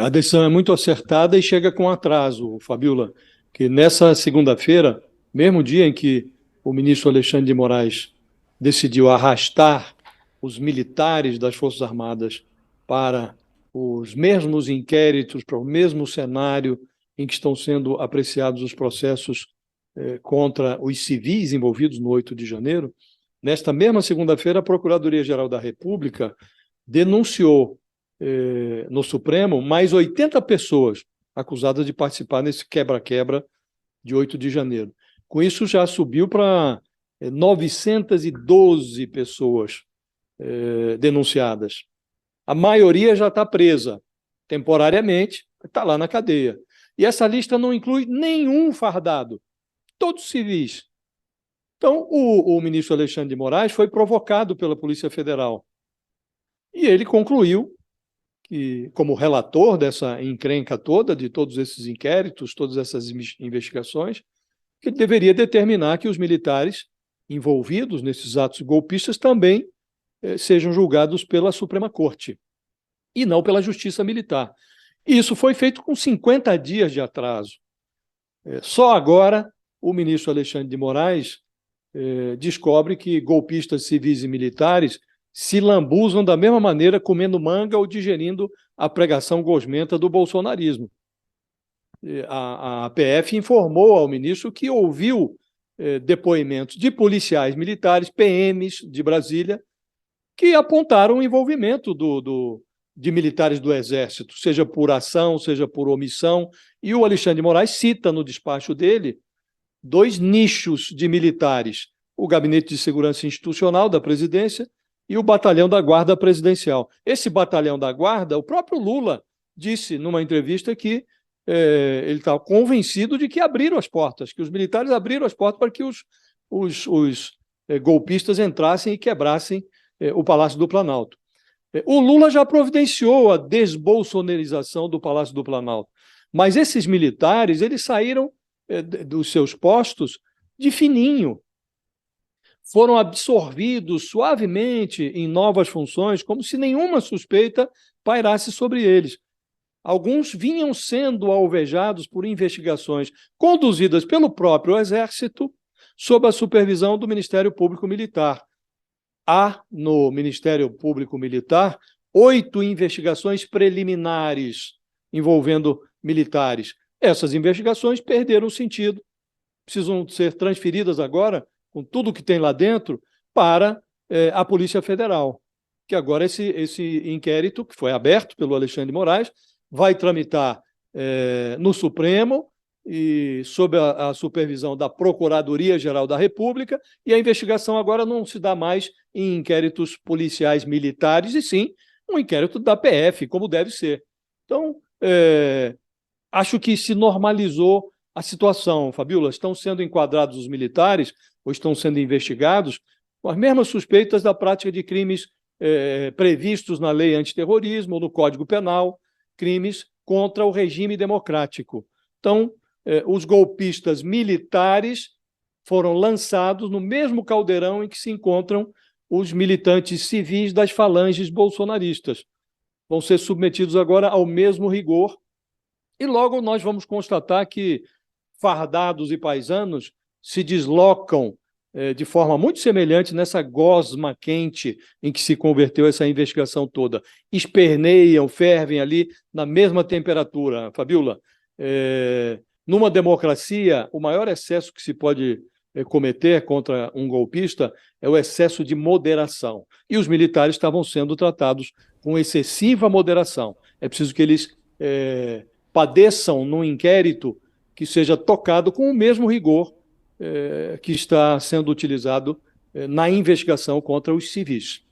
A decisão é muito acertada e chega com atraso, Fabiola, que nessa segunda-feira, mesmo dia em que o ministro Alexandre de Moraes decidiu arrastar os militares das Forças Armadas para os mesmos inquéritos, para o mesmo cenário em que estão sendo apreciados os processos contra os civis envolvidos no 8 de janeiro, nesta mesma segunda-feira, a Procuradoria-Geral da República denunciou no Supremo mais 80 pessoas acusadas de participar nesse quebra-quebra de 8 de janeiro. Com isso, já subiu para 912 pessoas denunciadas. A maioria já está presa temporariamente, está lá na cadeia. E essa lista não inclui nenhum fardado, todos civis. Então, o ministro Alexandre de Moraes foi provocado pela Polícia Federal. E ele concluiu que, como relator dessa encrenca toda, de todos esses inquéritos, todas essas investigações, que ele deveria determinar que os militares envolvidos nesses atos golpistas também sejam julgados pela Suprema Corte e não pela Justiça Militar. Isso foi feito com 50 dias de atraso. Só agora o ministro Alexandre de Moraes descobre que golpistas civis e militares se lambuzam da mesma maneira, comendo manga ou digerindo a pregação gosmenta do bolsonarismo. A PF informou ao ministro que ouviu depoimentos de policiais militares, PMs de Brasília, que apontaram o envolvimento de militares do Exército, seja por ação, seja por omissão, e o Alexandre de Moraes cita no despacho dele dois nichos de militares, o Gabinete de Segurança Institucional da Presidência e o Batalhão da Guarda Presidencial. Esse Batalhão da Guarda, o próprio Lula disse numa entrevista que ele estava convencido de que abriram as portas, que os militares abriram as portas para que os golpistas entrassem e quebrassem o Palácio do Planalto. O Lula já providenciou a desbolsonarização do Palácio do Planalto, mas esses militares eles saíram dos seus postos de fininho, foram absorvidos suavemente em novas funções, como se nenhuma suspeita pairasse sobre eles. Alguns vinham sendo alvejados por investigações conduzidas pelo próprio Exército, sob a supervisão do Ministério Público Militar. Há no Ministério Público Militar 8 investigações preliminares envolvendo militares. Essas investigações perderam o sentido, precisam ser transferidas agora, com tudo que tem lá dentro, para a Polícia Federal, que agora esse inquérito, que foi aberto pelo Alexandre de Moraes, vai tramitar no Supremo, e sob a supervisão da Procuradoria-Geral da República, e a investigação agora não se dá mais em inquéritos policiais militares, e sim um inquérito da PF, como deve ser. Então, acho que se normalizou a situação, Fabiola. Estão sendo enquadrados os militares, ou estão sendo investigados, com as mesmas suspeitas da prática de crimes previstos na lei antiterrorismo ou no Código Penal, crimes contra o regime democrático. Então, os golpistas militares foram lançados no mesmo caldeirão em que se encontram os militantes civis das falanges bolsonaristas. Vão ser submetidos agora ao mesmo rigor e logo nós vamos constatar que fardados e paisanos se deslocam de forma muito semelhante nessa gosma quente em que se converteu essa investigação toda. Esperneiam, fervem ali na mesma temperatura, Fabiola. Numa democracia, o maior excesso que se pode cometer contra um golpista é o excesso de moderação. E os militares estavam sendo tratados com excessiva moderação. É preciso que eles padeçam num inquérito que seja tocado com o mesmo rigor que está sendo utilizado na investigação contra os civis.